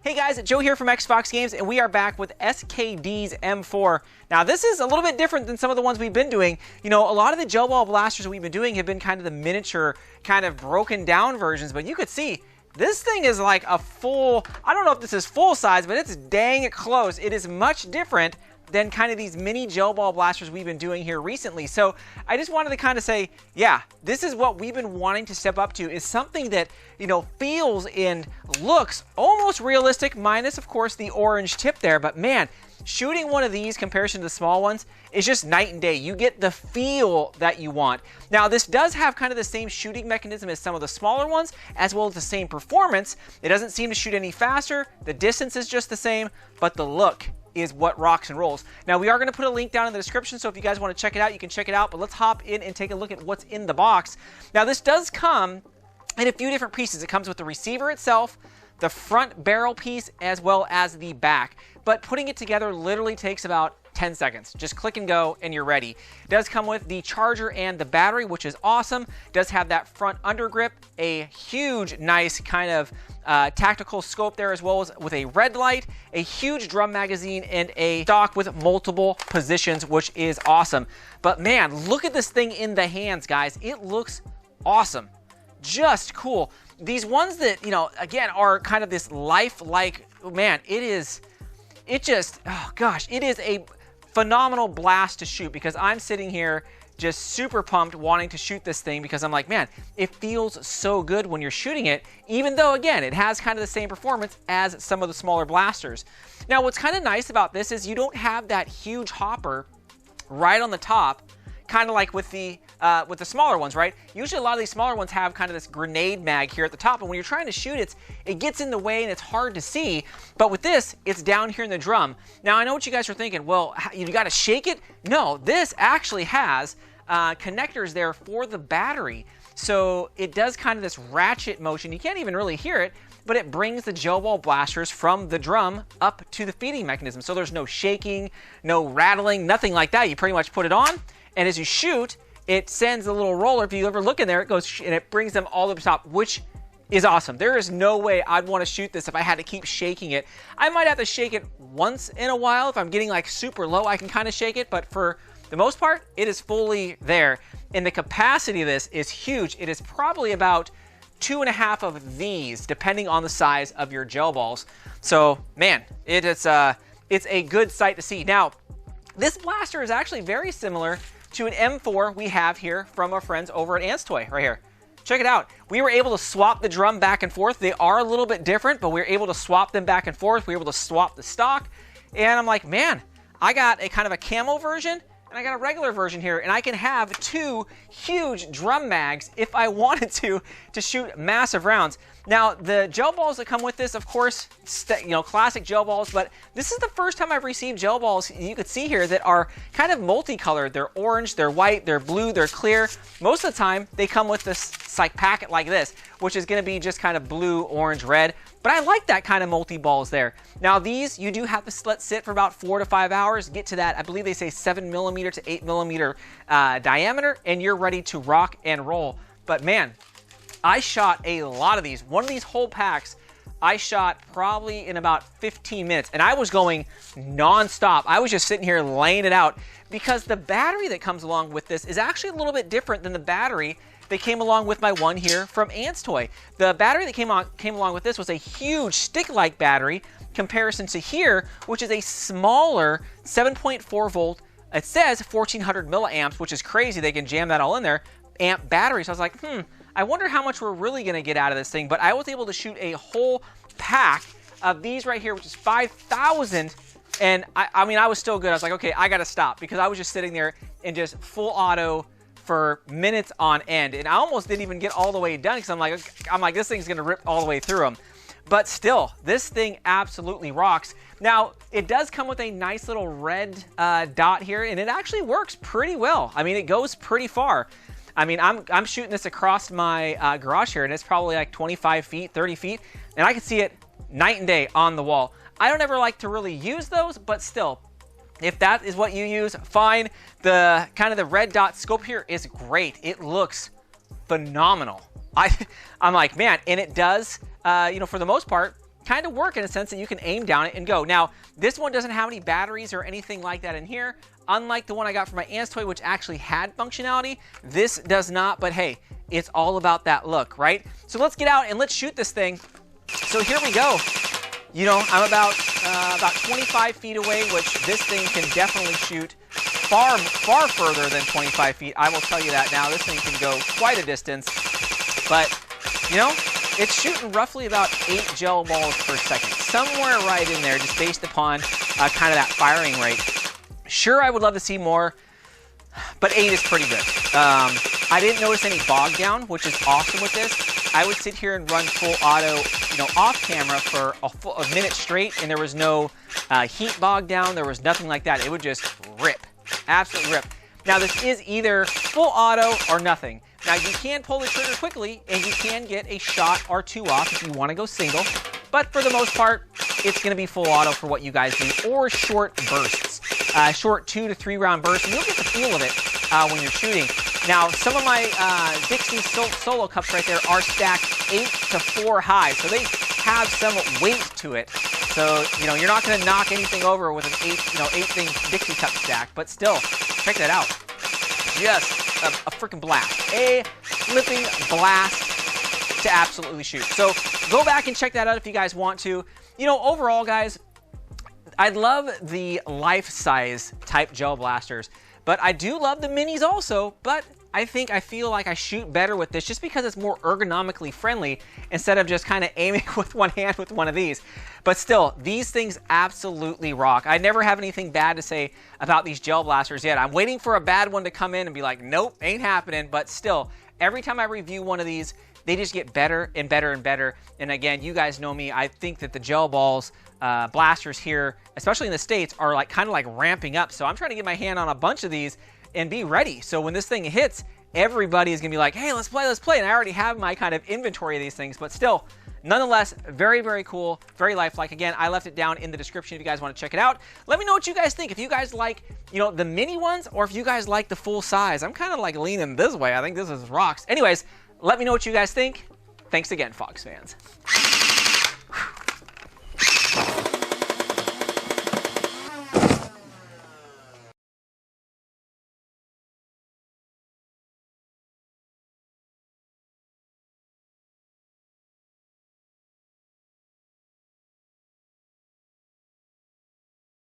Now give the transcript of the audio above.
Hey guys, Joe here from XFoxGames, and we are back with SKD's M4. Now this is a little bit different than some of the ones we've been doing. You know, a lot of the gel ball blasters we've been doing have been kind of the miniature, kind of broken down versions, but you could see this thing is like a full, I don't know if this is full size, but it's dang close. It is much different than kind of these mini gel ball blasters we've been doing here recently. So I just wanted to kind of say, yeah, this is what we've been wanting to step up to, is something that, you know, feels and looks almost realistic, minus of course the orange tip there. But man, shooting one of these comparison to the small ones is just night and day. You get the feel that you want. Now this does have kind of the same shooting mechanism as some of the smaller ones, as well as the same performance. It doesn't seem to shoot any faster. The distance is just the same, but the look is what rocks and rolls. Now we are going to put a link down in the description, so if you guys want to check it out, you can check it out, but let's hop in and take a look at what's in the box. Now this does come in a few different pieces. It comes with the receiver itself, the front barrel piece, as well as the back. But putting it together literally takes about 10 seconds. Just click and go and you're ready. It does come with the charger and the battery, which is awesome. It does have that front undergrip, a huge, nice kind of tactical scope there, as well as with a red light, a huge drum magazine, and a stock with multiple positions, which is awesome. But man, look at this thing in the hands, guys. It looks awesome. Just cool. These ones that, you know, again, are kind of this lifelike, man, it just, oh gosh, it is a phenomenal blast to shoot, because I'm sitting here just super pumped wanting to shoot this thing, because I'm like, man, it feels so good when you're shooting it, even though, again, it has kind of the same performance as some of the smaller blasters. Now, what's kind of nice about this is you don't have that huge hopper right on the top, kind of like with the smaller ones, right? Usually a lot of these smaller ones have kind of this grenade mag here at the top, and when you're trying to shoot, it gets in the way and it's hard to see. But with this, it's down here in the drum. Now, I know what you guys are thinking. Well, you got to shake it? No, this actually has connectors there for the battery. So it does kind of this ratchet motion. You can't even really hear it, but it brings the gel ball blasters from the drum up to the feeding mechanism. So there's no shaking, no rattling, nothing like that. You pretty much put it on, and as you shoot, it sends a little roller. If you ever look in there, it goes and it brings them all to the top, which is awesome. There is no way I'd want to shoot this if I had to keep shaking it. I might have to shake it once in a while. If I'm getting like super low, I can kind of shake it, but for the most part, it is fully there. And the capacity of this is huge. It is probably about 2.5 of these, depending on the size of your gel balls. So man, it's a good sight to see. Now, this blaster is actually very similar to an M4 we have here from our friends over at Ants Toy, right here. Check it out. We were able to swap the drum back and forth. They are a little bit different, but we were able to swap them back and forth. We were able to swap the stock. And I'm like, man, I got a kind of a camo version, and I got a regular version here, and I can have two huge drum mags if I wanted to shoot massive rounds. Now, the gel balls that come with this, of course, you know, classic gel balls, but this is the first time I've received gel balls, you could see here, that are kind of multicolored. They're orange, they're white, they're blue, they're clear. Most of the time, they come with this like packet like this, which is going to be just kind of blue, orange, red. But I like that kind of multi-balls there. Now these, you do have to let sit for about 4 to 5 hours, get to that, I believe they say 7mm to 8mm diameter, and you're ready to rock and roll. But man, I shot a lot of these. One of these whole packs, I shot probably in about 15 minutes, and I was going non-stop. I was just sitting here laying it out, because the battery that comes along with this is actually a little bit different than the battery that came along with my one here from Ants Toy. The battery that came along with this was a huge stick-like battery, comparison to here, which is a smaller 7.4 volt. It says 1400 milliamps, which is crazy. They can jam that all in there. Amp battery. So I was like, I wonder how much we're really going to get out of this thing. But I was able to shoot a whole pack of these right here, which is 5,000. And I mean, I was still good. I was like, okay, I got to stop, because I was just sitting there in just full auto for minutes on end. And I almost didn't even get all the way done, because I'm like, this thing's going to rip all the way through them. But still, this thing absolutely rocks. Now, it does come with a nice little red dot here, and it actually works pretty well. I mean, it goes pretty far. I mean, I'm shooting this across my garage here, and it's probably like 25 feet, 30 feet, and I can see it night and day on the wall. I don't ever like to really use those, but still, if that is what you use, fine. The kind of the red dot scope here is great. It looks phenomenal. I'm like, man, and it does, you know, for the most part, kind of work in a sense that you can aim down it and go. Now, this one doesn't have any batteries or anything like that in here. Unlike the one I got for my aunt's toy, which actually had functionality, this does not, but hey, it's all about that look, right? So let's get out and let's shoot this thing. So here we go. You know, I'm about 25 feet away, which this thing can definitely shoot far further than 25 feet. I will tell you that now. This thing can go quite a distance, but you know, it's shooting roughly about 8 gel balls per second, somewhere right in there, just based upon kind of that firing rate. Sure, I would love to see more, but 8 is pretty good. I didn't notice any bog down, which is awesome with this. I would sit here and run full auto, you know, off camera for a minute straight, and there was no heat bog down. There was nothing like that. It would just rip, absolutely rip. Now, this is either full auto or nothing. Now, you can pull the trigger quickly, and you can get a shot or 2 off if you want to go single. But for the most part, it's going to be full auto for what you guys need, or short bursts. Short 2 to 3 round bursts, and you'll get the feel of it when you're shooting. Now, some of my Dixie solo cups right there are stacked 8 to 4 high, so they have some weight to it. So, you know, you're not going to knock anything over with an 8-thing Dixie cup stack, but still, check that out. Just a freaking blast. A flipping blast to absolutely shoot. So go back and check that out if you guys want to. You know, overall, guys, I love the life-size type gel blasters, but I do love the minis also, but I feel like I shoot better with this just because it's more ergonomically friendly instead of just kind of aiming with one hand with one of these. But still, these things absolutely rock. I never have anything bad to say about these gel blasters yet. I'm waiting for a bad one to come in and be like, nope, ain't happening. But still, every time I review one of these, they just get better and better and better. And again, you guys know me. I think that the gel balls blasters here, especially in the States, are like kind of like ramping up. So I'm trying to get my hand on a bunch of these and be ready. So when this thing hits, everybody is gonna be like, hey, let's play. And I already have my kind of inventory of these things, but still, nonetheless, very, very cool, very lifelike. Again, I left it down in the description if you guys want to check it out. Let me know what you guys think. If you guys like, you know, the mini ones, or if you guys like the full size. I'm kind of like leaning this way. I think this is rocks. Anyways, let me know what you guys think. Thanks again, Fox fans.